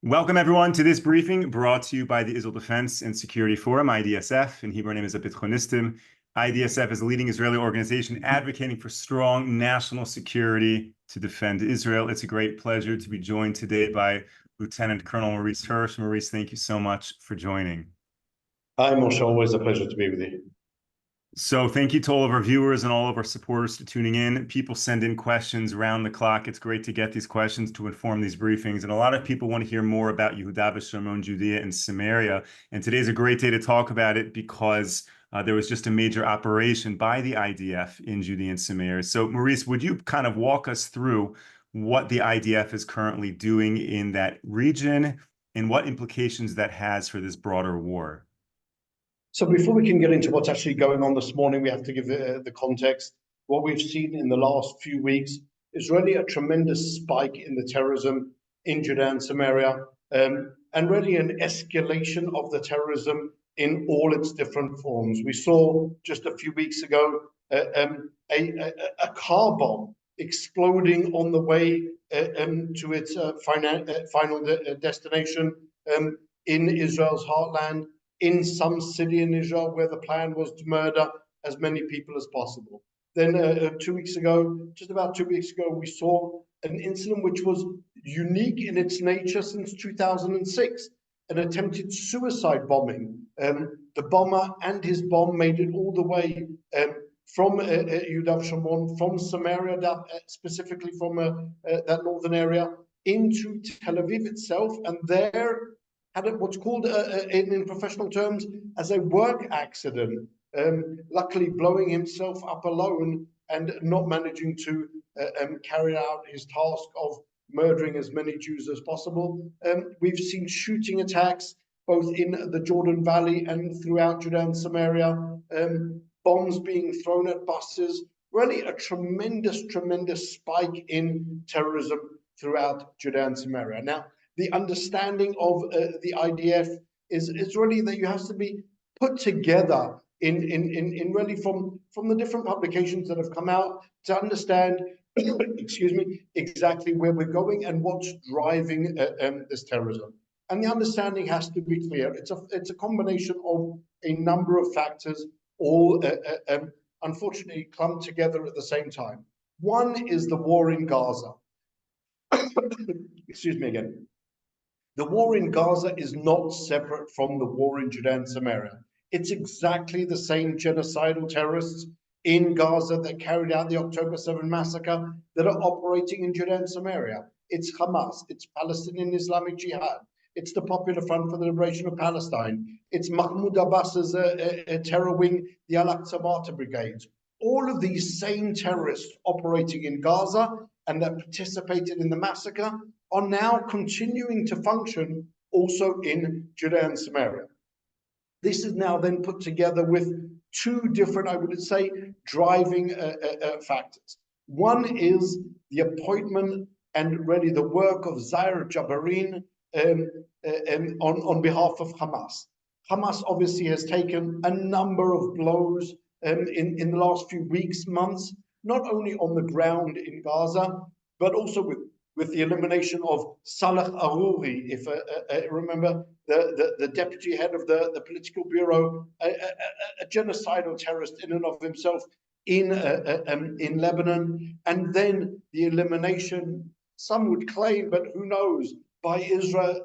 Welcome, everyone, to this briefing brought to you by the Israel Defense and Security Forum, IDSF. In Hebrew, name is Bitchonistim. IDSF is a leading Israeli organization advocating for strong national security to defend Israel. It's a great pleasure to be joined today by Lieutenant Colonel Maurice Hirsch. Maurice, thank you so much for joining. Hi, Moshe. Always a pleasure to be with you. So thank you to all of our viewers and all of our supporters for tuning in. People send in questions around the clock. It's great to get these questions to inform these briefings. And a lot of people want to hear more about Yehuda, Judea and Samaria. And today's a great day to talk about it because there was just a major operation by the IDF in Judea and Samaria. So Maurice, would you kind of walk us through what the IDF is currently doing in that region and what implications that has for this broader war? So before we can get into what's actually going on this morning, we have to give the context. What we've seen in the last few weeks is really a tremendous spike in the terrorism in Judea and Samaria, and really an escalation of the terrorism in all its different forms. We saw just a few weeks ago a car bomb exploding on the way to its final destination in Israel's heartland, in some city in Israel where the plan was to murder as many people as possible. Then 2 weeks ago, just about 2 weeks ago, we saw an incident which was unique in its nature since 2006, an attempted suicide bombing. The bomber and his bomb made it all the way from Yehuda Shimon, from Samaria, specifically from that northern area, into Tel Aviv itself, and there had what's called, in professional terms, as a work accident, luckily blowing himself up alone and not managing to carry out his task of murdering as many Jews as possible. We've seen shooting attacks both in the Jordan Valley and throughout Judea and Samaria, bombs being thrown at buses, really a tremendous spike in terrorism throughout Judea and Samaria. Now, the understanding of the IDF is really that you have to be put together in really from the different publications that have come out to understand, excuse me, exactly where we're going and what's driving this terrorism. And the understanding has to be clear. It's a combination of a number of factors, all unfortunately clumped together at the same time. One is the war in Gaza. Excuse me again. The war in Gaza is not separate from the war in Judea and Samaria. It's exactly the same genocidal terrorists in Gaza that carried out the October 7 massacre that are operating in Judea and Samaria. It's Hamas, it's Palestinian Islamic Jihad, it's the Popular Front for the Liberation of Palestine, it's Mahmoud Abbas's terror wing, the Al-Aqsa Martyr Brigades. All of these same terrorists operating in Gaza and that participated in the massacre are now continuing to function also in Judea and Samaria. This is now then put together with two different, I would say, driving factors. One is the appointment and really the work of Zair Jabarin on behalf of Hamas. Hamas obviously has taken a number of blows in the last few weeks, months, not only on the ground in Gaza, but also with the elimination of Salah Aruri, if remember, the deputy head of the political bureau, a genocidal terrorist in and of himself in Lebanon, and then the elimination, some would claim, but who knows, by Israel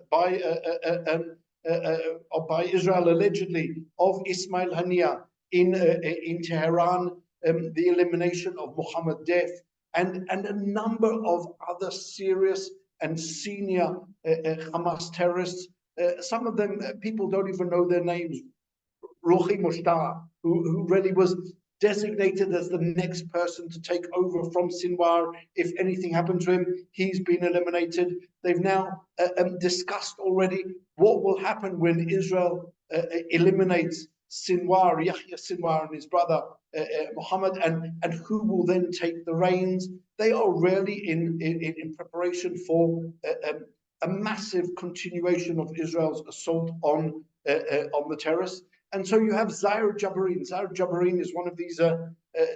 allegedly, of Ismail Haniyeh in Tehran, the elimination of Mohammed Def, and a number of other serious and senior Hamas terrorists. Some of them, people don't even know their names. Ruhi Mushtar, who really was designated as the next person to take over from Sinwar if anything happened to him. He's been eliminated. They've now discussed already what will happen when Israel eliminates Sinwar, Yahya Sinwar, and his brother Muhammad, and who will then take the reins. They are really in preparation for a massive continuation of Israel's assault on the terrorists. And so you have Zair Jabarin. Zair Jabarin is one of these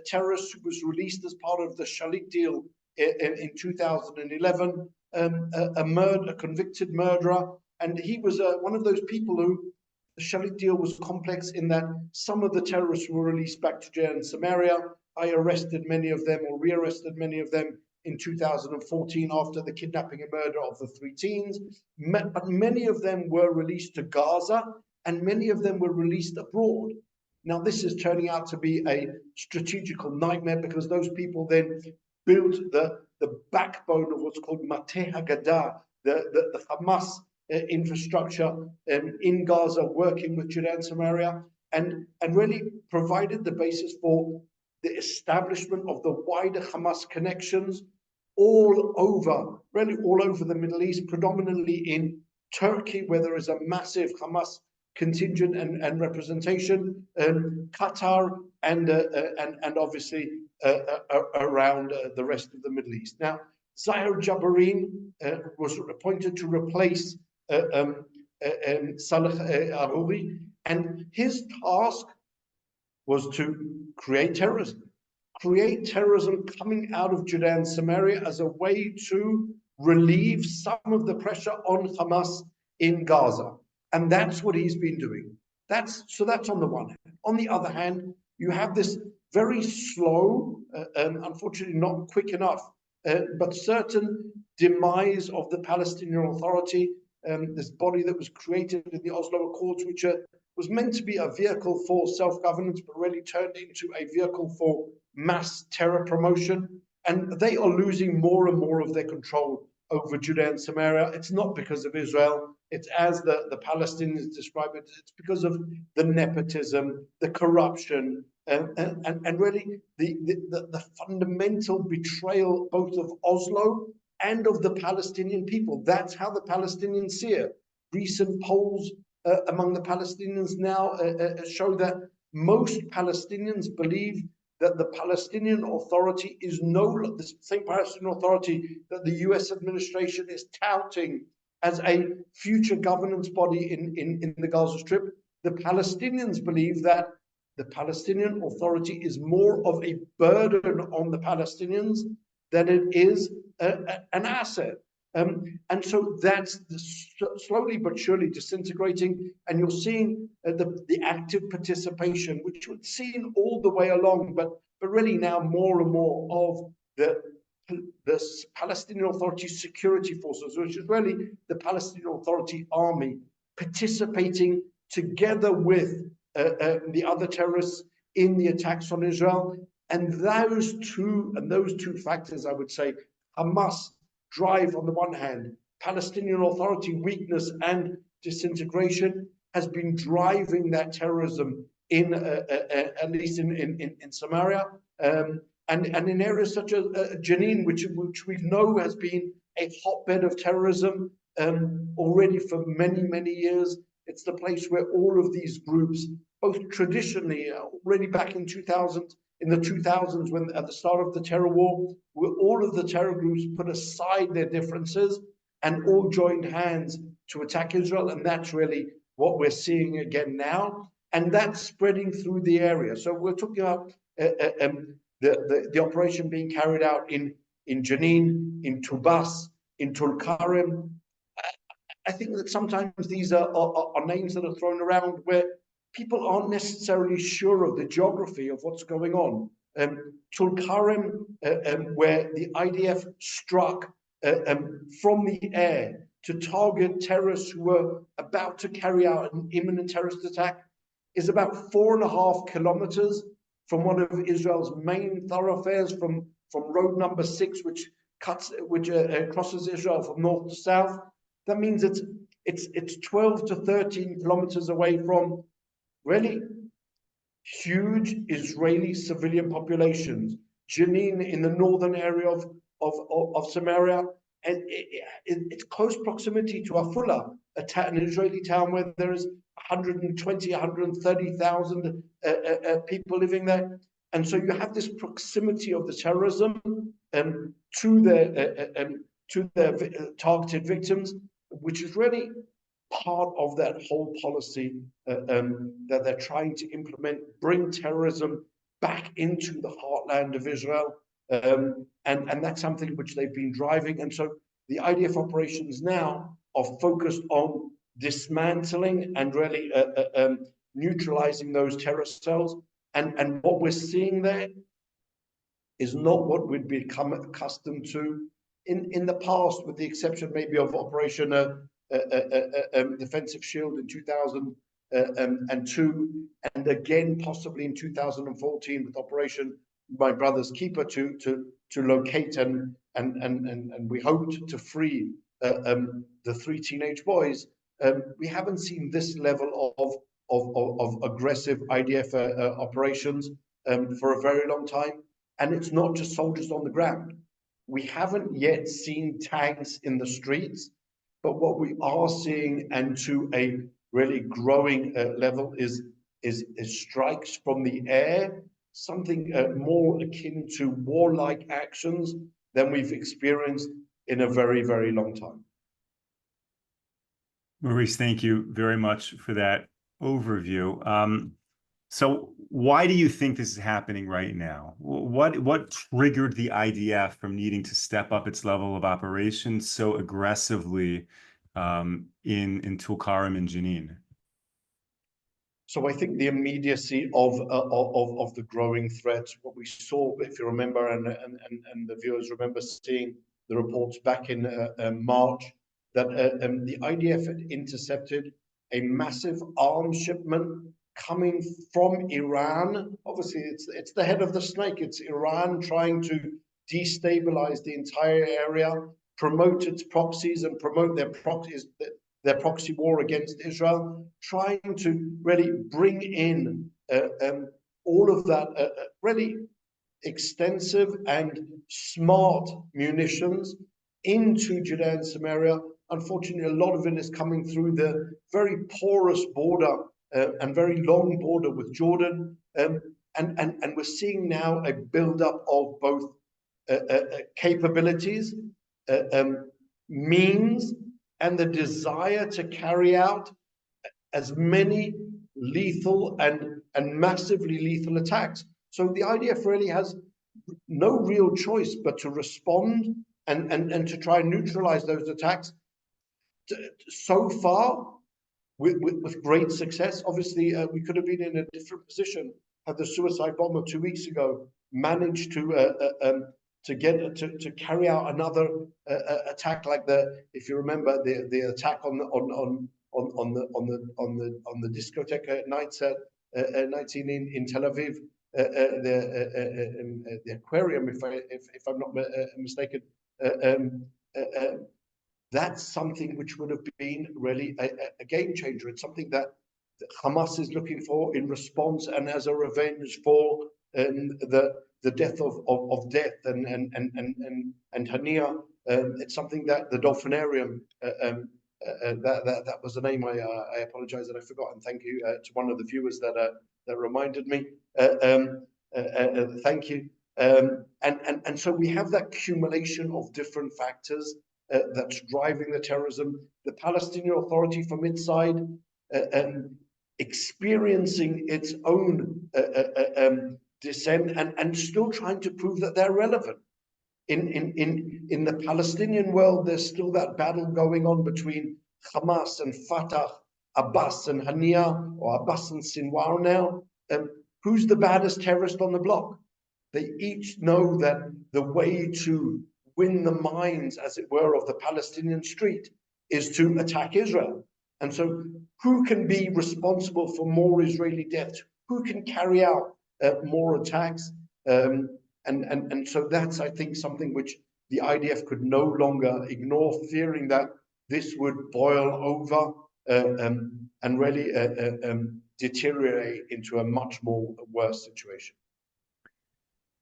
terrorists who was released as part of the Shalit deal in 2011. a convicted murderer, and he was one of those people who the Shalit deal was complex in that some of the terrorists were released back to Judea and Samaria. I arrested many of them, or rearrested many of them, in 2014 after the kidnapping and murder of the 3 teens. But many of them were released to Gaza, and many of them were released abroad. Now, this is turning out to be a strategical nightmare, because those people then built the backbone of what's called Mateh Haggadah, the Hamas infrastructure in Gaza, working with Judea and Samaria, and really provided the basis for the establishment of the wider Hamas connections all over the Middle East, predominantly in Turkey, where there is a massive Hamas contingent and representation, Qatar, and obviously around the rest of the Middle East. Now, Zahir Jabarin was appointed to replace Saleh Arouri, and his task was to create terrorism coming out of Judea and Samaria as a way to relieve some of the pressure on Hamas in Gaza. And that's what he's been doing. That's on the one hand. On the other hand, you have this very slow, unfortunately not quick enough, but certain demise of the Palestinian Authority, this body that was created in the Oslo Accords, which was meant to be a vehicle for self-governance, but really turned into a vehicle for mass terror promotion. And they are losing more and more of their control over Judea and Samaria. It's not because of Israel. It's, as the Palestinians describe it, it's because of the nepotism, the corruption, and really the fundamental betrayal both of Oslo and of the Palestinian people. That's how the Palestinians see it. Recent polls among the Palestinians now show that most Palestinians believe that the Palestinian Authority is the same Palestinian Authority that the US administration is touting as a future governance body in the Gaza Strip. The Palestinians believe that the Palestinian Authority is more of a burden on the Palestinians than it is an asset. And so that's slowly but surely disintegrating, and you're seeing the active participation, which was seen all the way along, but really now more and more of the Palestinian Authority security forces, which is really the Palestinian Authority army, participating together with the other terrorists in the attacks on Israel. And those two factors, I would say, Hamas drive on the one hand, Palestinian Authority weakness and disintegration, has been driving that terrorism in at least in Samaria, and in areas such as Jenin, which we know has been a hotbed of terrorism already for many years. It's the place where all of these groups, both traditionally, already back in 2000, in the 2000s, when at the start of the terror war, where all of the terror groups put aside their differences and all joined hands to attack Israel. And that's really what we're seeing again now. And that's spreading through the area. So we're talking about the operation being carried out in Jenin, in Tubas, in Tulkarm. I think that sometimes these are names that are thrown around where people aren't necessarily sure of the geography of what's going on. Tulkarm, where the IDF struck from the air to target terrorists who were about to carry out an imminent terrorist attack, is about 4.5 kilometers from one of Israel's main thoroughfares, from road number 6, which crosses Israel from north to south. That means it's 12 to 13 kilometers away from really huge Israeli civilian populations. Jenin, in the northern area of Samaria, and it's close proximity to Afula, an Israeli town where there is 120, 130,000 people living there. And so you have this proximity of the terrorism to their targeted victims, which is really part of that whole policy that they're trying to implement, bring terrorism back into the heartland of Israel. And that's something which they've been driving. And so The IDF operations now are focused on dismantling and really neutralizing those terror cells. And what we're seeing there is not what we'd become accustomed to in the past, with the exception maybe of Operation Defensive Shield in 2002, and again possibly in 2014 with Operation My Brother's Keeper to locate and we hoped to free the 3 teenage boys. We haven't seen this level of aggressive IDF operations for a very long time. And it's not just soldiers on the ground. We haven't yet seen tanks in the streets, but what we are seeing, and to a really growing level, is strikes from the air, something more akin to warlike actions than we've experienced in a very, very long time. Maurice, thank you very much for that overview. So why do you think this is happening right now? What triggered the IDF from needing to step up its level of operations so aggressively in Tulkarm and Jenin? So I think the immediacy of the growing threat, what we saw, if you remember, and the viewers remember seeing the reports back in March, that the IDF had intercepted a massive arms shipment coming from Iran. Obviously, it's the head of the snake. It's Iran trying to destabilize the entire area, promote its proxies and promote their proxy war against Israel, trying to really bring in all of that really extensive and smart munitions into Judea and Samaria. Unfortunately, a lot of it is coming through the very porous border and very long border with Jordan. And we're seeing now a buildup of both capabilities, means, and the desire to carry out as many lethal and massively lethal attacks. So the IDF really has no real choice but to respond and to try and neutralize those attacks. So far, with great success. Obviously, we could have been in a different position had the suicide bomber 2 weeks ago managed to carry out another attack like if you remember, the attack on the discotheque at nights at 19 in Tel Aviv, the aquarium, if I'm not mistaken. That's something which would have been really a game changer. It's something that Hamas is looking for in response and as a revenge for the death of Death and Hania. It's something that the Dolphinarium, that was the name. I apologize that I forgot, and thank you to one of the viewers that reminded me. Thank you. And so we have that accumulation of different factors that's driving the terrorism. The Palestinian Authority from its side experiencing its own dissent and still trying to prove that they're relevant. In the Palestinian world, there's still that battle going on between Hamas and Fatah, Abbas and Hania, or Abbas and Sinwar now. Who's the baddest terrorist on the block? They each know that the way to win the minds, as it were, of the Palestinian street is to attack Israel. And so who can be responsible for more Israeli deaths? Who can carry out more attacks? And so that's, I think, something which the IDF could no longer ignore, fearing that this would boil over and really deteriorate into a much more worse situation.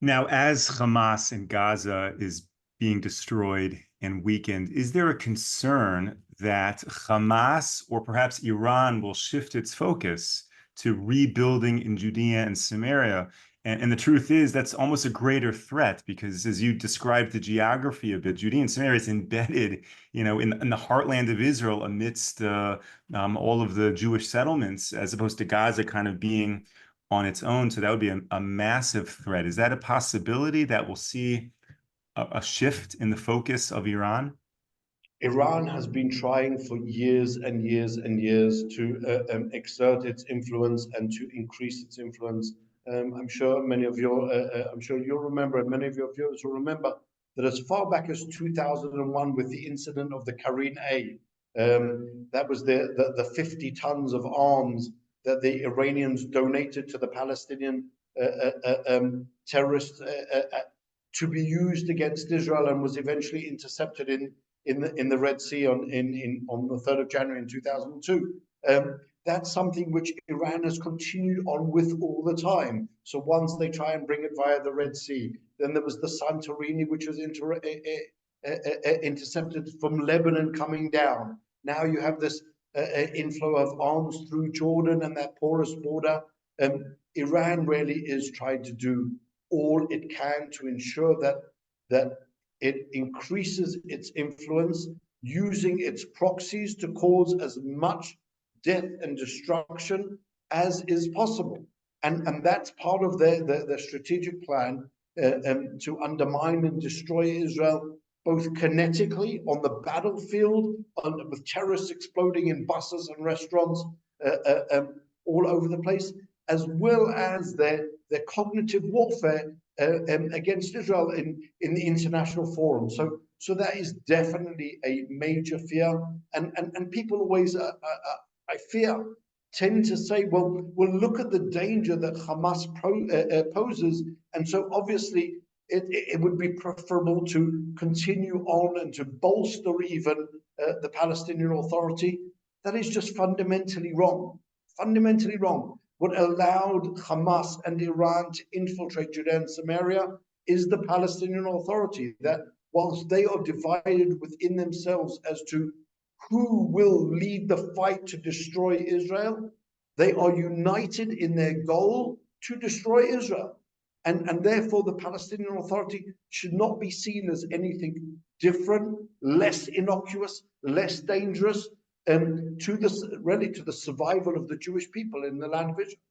Now, as Hamas in Gaza is being destroyed and weakened, is there a concern that Hamas or perhaps Iran will shift its focus to rebuilding in Judea and Samaria? And the truth is that's almost a greater threat because, as you described the geography of it, Judea and Samaria is embedded, in the heartland of Israel amidst all of the Jewish settlements, as opposed to Gaza kind of being on its own. So that would be a massive threat. Is that a possibility that we'll see a shift in the focus of Iran? Iran has been trying for years and years and years to exert its influence and to increase its influence. I'm sure many of your, I'm sure you'll remember, and many of your viewers will remember that as far back as 2001, with the incident of the Karine A, that was the 50 tons of arms that the Iranians donated to the Palestinian terrorists to be used against Israel, and was eventually intercepted in the Red Sea on the 3rd of January in 2002. That's something which Iran has continued on with all the time. So once they try and bring it via the Red Sea, then there was the Santorini, which was intercepted from Lebanon coming down. Now you have this inflow of arms through Jordan and that porous border. Iran really is trying to do all it can to ensure that it increases its influence, using its proxies to cause as much death and destruction as is possible. And that's part of their strategic plan to undermine and destroy Israel, both kinetically on the battlefield, with terrorists exploding in buses and restaurants all over the place, as well as their cognitive warfare against Israel in the international forum. So that is definitely a major fear. And people always, I fear, tend to say, well, look at the danger that Hamas poses. And so obviously it would be preferable to continue on and to bolster even the Palestinian Authority. That is just fundamentally wrong. Fundamentally wrong. What allowed Hamas and Iran to infiltrate Judea and Samaria is the Palestinian Authority, that whilst they are divided within themselves as to who will lead the fight to destroy Israel, they are united in their goal to destroy Israel. And therefore, the Palestinian Authority should not be seen as anything different, less innocuous, less dangerous, to the survival of the Jewish people in the land of Israel.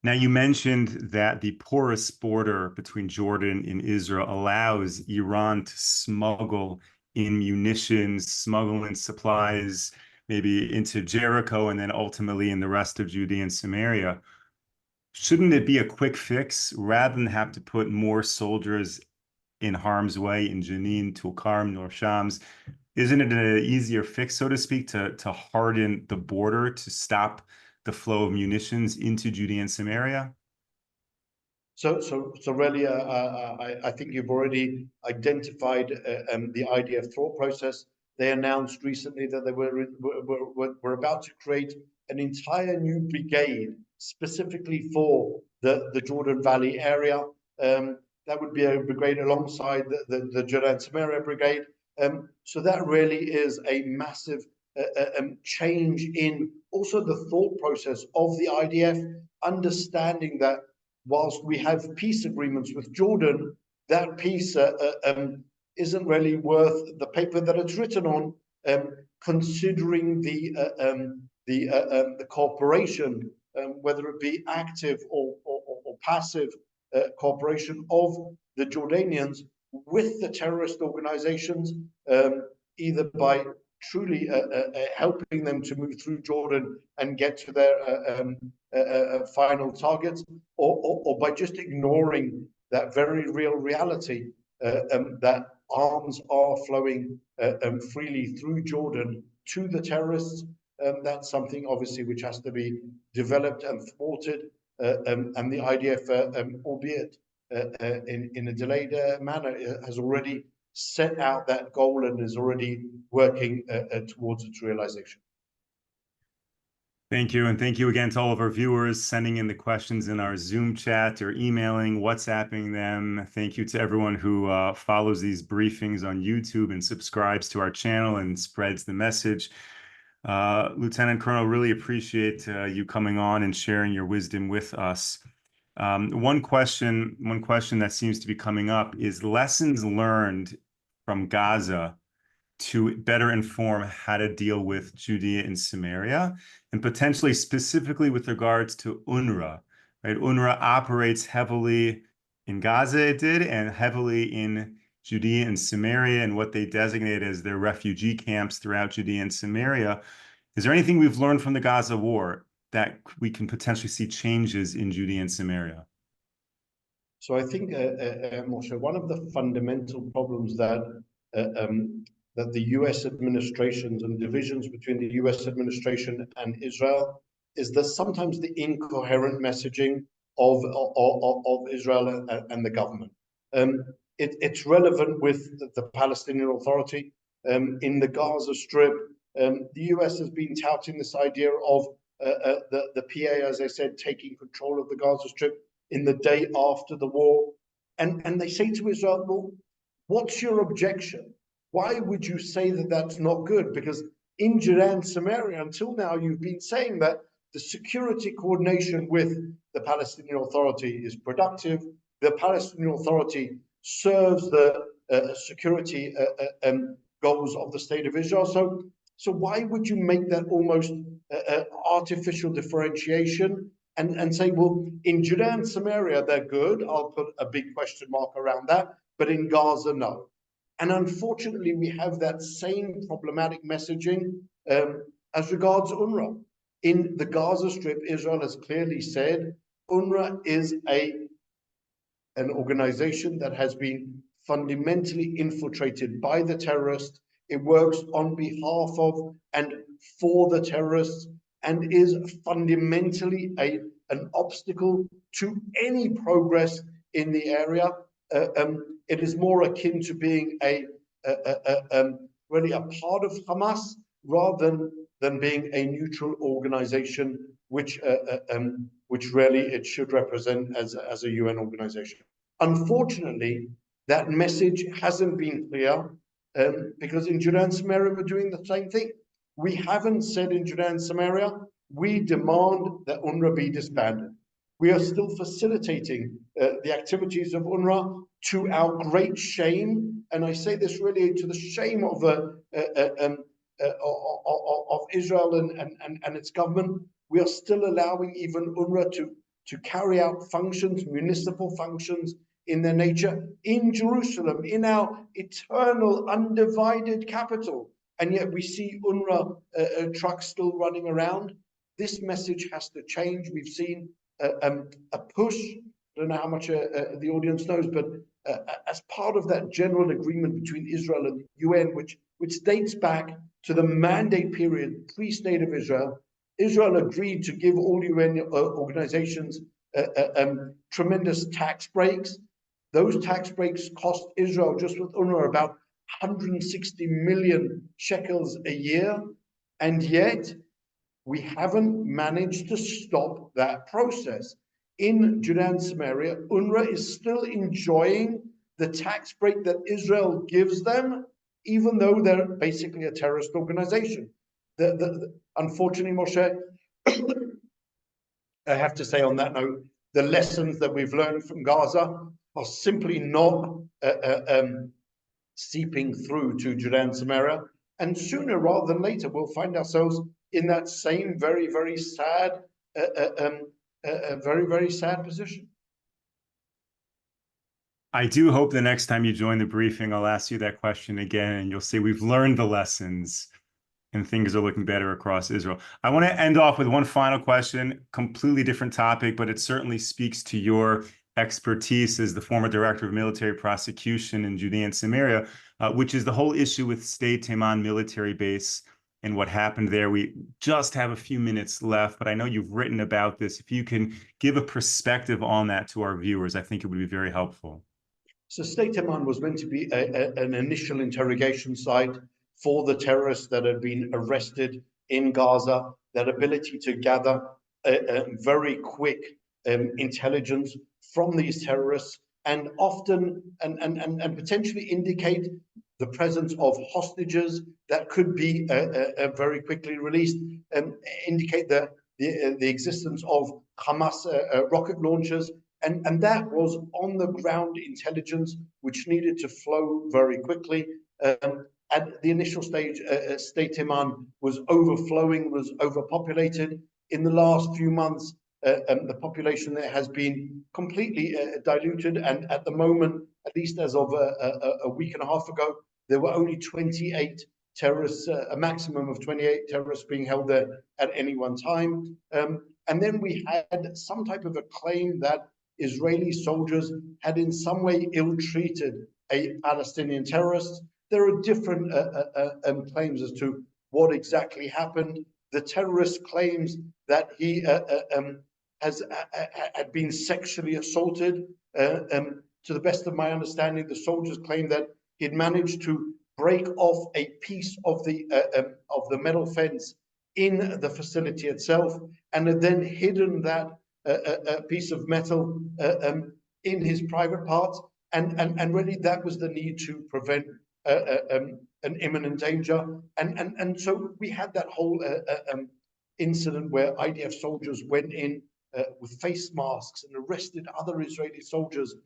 Now, you mentioned that the porous border between Jordan and Israel allows Iran to smuggle in munitions, smuggle in supplies, maybe into Jericho, and then ultimately in the rest of Judea and Samaria. Shouldn't it be a quick fix rather than have to put more soldiers in harm's way in Jenin, Tulkarm, nor Shams? Isn't it an easier fix, so to speak, to harden the border to stop the flow of munitions into Judea and Samaria? So really, I think you've already identified the IDF thought process. They announced recently that they were about to create an entire new brigade specifically for the Jordan Valley area. That would be a brigade alongside the Judea and Samaria brigade. So that really is a massive change in also the thought process of the IDF, understanding that whilst we have peace agreements with Jordan, that peace isn't really worth the paper that it's written on, considering the cooperation, whether it be active or passive cooperation of the Jordanians with the terrorist organizations, either by truly helping them to move through Jordan and get to their final targets, or by just ignoring that very real reality that arms are flowing freely through Jordan to the terrorists. That's something obviously which has to be developed and thwarted, and the IDF, albeit in a delayed manner, has already set out that goal and is already working towards its realization. Thank you. And thank you again to all of our viewers sending in the questions in our Zoom chat or emailing, WhatsApping them. Thank you to everyone who follows these briefings on YouTube and subscribes to our channel and spreads the message. Lieutenant Colonel, really appreciate you coming on and sharing your wisdom with us. One question that seems to be coming up is lessons learned from Gaza to better inform how to deal with Judea and Samaria, and potentially specifically with regards to UNRWA, right? UNRWA operates heavily in Gaza, it did, and heavily in Judea and Samaria and what they designate as their refugee camps throughout Judea and Samaria. Is there anything we've learned from the Gaza war that we can potentially see changes in Judea and Samaria? So I think, Moshe, one of the fundamental problems that that the U.S. administrations and divisions between the U.S. administration and Israel is that sometimes the incoherent messaging of Israel and the government. It's relevant with the Palestinian Authority. In the Gaza Strip, the U.S. has been touting this idea of the PA, as I said, taking control of the Gaza Strip in the day after the war. And they say to Israel, well, what's your objection? Why would you say that that's not good? Because in Judea and Samaria, until now, you've been saying that the security coordination with the Palestinian Authority is productive. The Palestinian Authority serves the security goals of the State of Israel. So why would you make that almost artificial differentiation and say, well, in Judea and Samaria, they're good. I'll put a big question mark around that. But in Gaza, no. And unfortunately, we have that same problematic messaging as regards UNRWA. In the Gaza Strip, Israel has clearly said UNRWA is an organization that has been fundamentally infiltrated by the terrorists. It works on behalf of and for the terrorists and is fundamentally an obstacle to any progress in the area. It is more akin to being really a part of Hamas rather than being a neutral organization, which really it should represent as a UN organization. Unfortunately, that message hasn't been clear because in Judea and Samaria we're doing the same thing. We haven't said in Judea and Samaria we demand that UNRWA be disbanded. We are still facilitating the activities of UNRWA to our great shame, and I say this really to the shame of Israel and its government. We are still allowing even UNRWA to carry out functions, municipal functions in their nature, in Jerusalem, in our eternal, undivided capital, and yet we see UNRWA trucks still running around. This message has to change. We've seen a push, I don't know how much the audience knows, but as part of that general agreement between Israel and the UN, which dates back to the mandate period pre-State of Israel, Israel agreed to give all UN organizations tremendous tax breaks. Those tax breaks cost Israel, just with UNRWA, about 160 million shekels a year, and yet we haven't managed to stop that process. In Judea and Samaria, UNRWA is still enjoying the tax break that Israel gives them, even though they're basically a terrorist organization. Unfortunately, Moshe, I have to say on that note, the lessons that we've learned from Gaza are simply not seeping through to Judea and Samaria. And sooner rather than later, we'll find ourselves in that same very, very sad, very, very sad position. I do hope the next time you join the briefing, I'll ask you that question again, and you'll say we've learned the lessons and things are looking better across Israel. I want to end off with one final question, completely different topic, but it certainly speaks to your expertise as the former director of military prosecution in Judea and Samaria, which is the whole issue with Sde Teiman military base and what happened there. We just have a few minutes left, but I know you've written about this. If you can give a perspective on that to our viewers, I think it would be very helpful. So Sde Teiman was meant to be an initial interrogation site for the terrorists that had been arrested in Gaza, that ability to gather very quick intelligence from these terrorists and often and potentially indicate the presence of hostages that could be very quickly released, indicate the existence of Hamas rocket launchers. And that was on the ground intelligence, which needed to flow very quickly. At the initial stage, Sde Teiman was overflowing, was overpopulated. In the last few months, the population there has been completely diluted. And at the moment, at least as of a week and a half ago, there were only 28 terrorists, a maximum of 28 terrorists being held there at any one time. And then we had some type of a claim that Israeli soldiers had in some way ill-treated a Palestinian terrorist. There are different claims as to what exactly happened. The terrorist claims that he had been sexually assaulted. To the best of my understanding, the soldiers claim that he'd managed to break off a piece of the metal fence in the facility itself, and had then hidden that piece of metal in his private parts, and really that was the need to prevent an imminent danger, and so we had that whole incident where IDF soldiers went in with face masks and arrested other Israeli soldiers.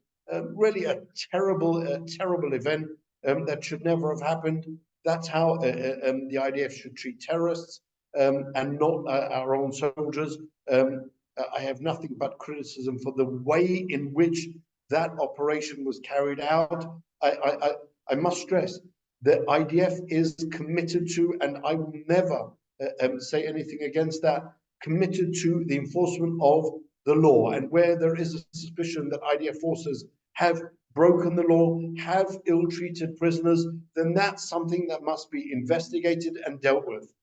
Really a terrible event that should never have happened. That's how the IDF should treat terrorists and not our own soldiers. I have nothing but criticism for the way in which that operation was carried out. I must stress that IDF is committed to, and I will never say anything against that, committed to the enforcement of the law. And where there is a suspicion that IDF forces have broken the law, have ill-treated prisoners, then that's something that must be investigated and dealt with.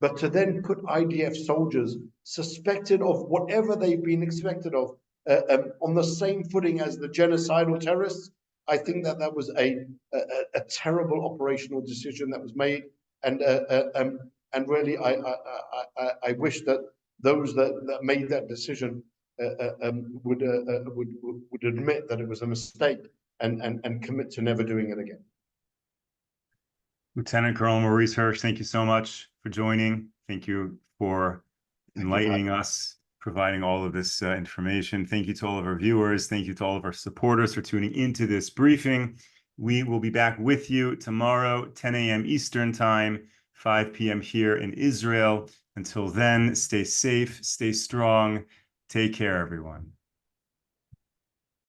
But to then put IDF soldiers suspected of whatever they've been expected of on the same footing as the genocidal terrorists, I think that that was a terrible operational decision that was made, and really I wish that those that made that decision would admit that it was a mistake and commit to never doing it again. Lieutenant Colonel Maurice Hirsch, thank you so much for joining. Thank you for enlightening us, providing all of this information. Thank you to all of our viewers. Thank you to all of our supporters for tuning into this briefing. We will be back with you tomorrow, 10 a.m. Eastern Time, 5 p.m. here in Israel. Until then, stay safe, stay strong. Take care, everyone.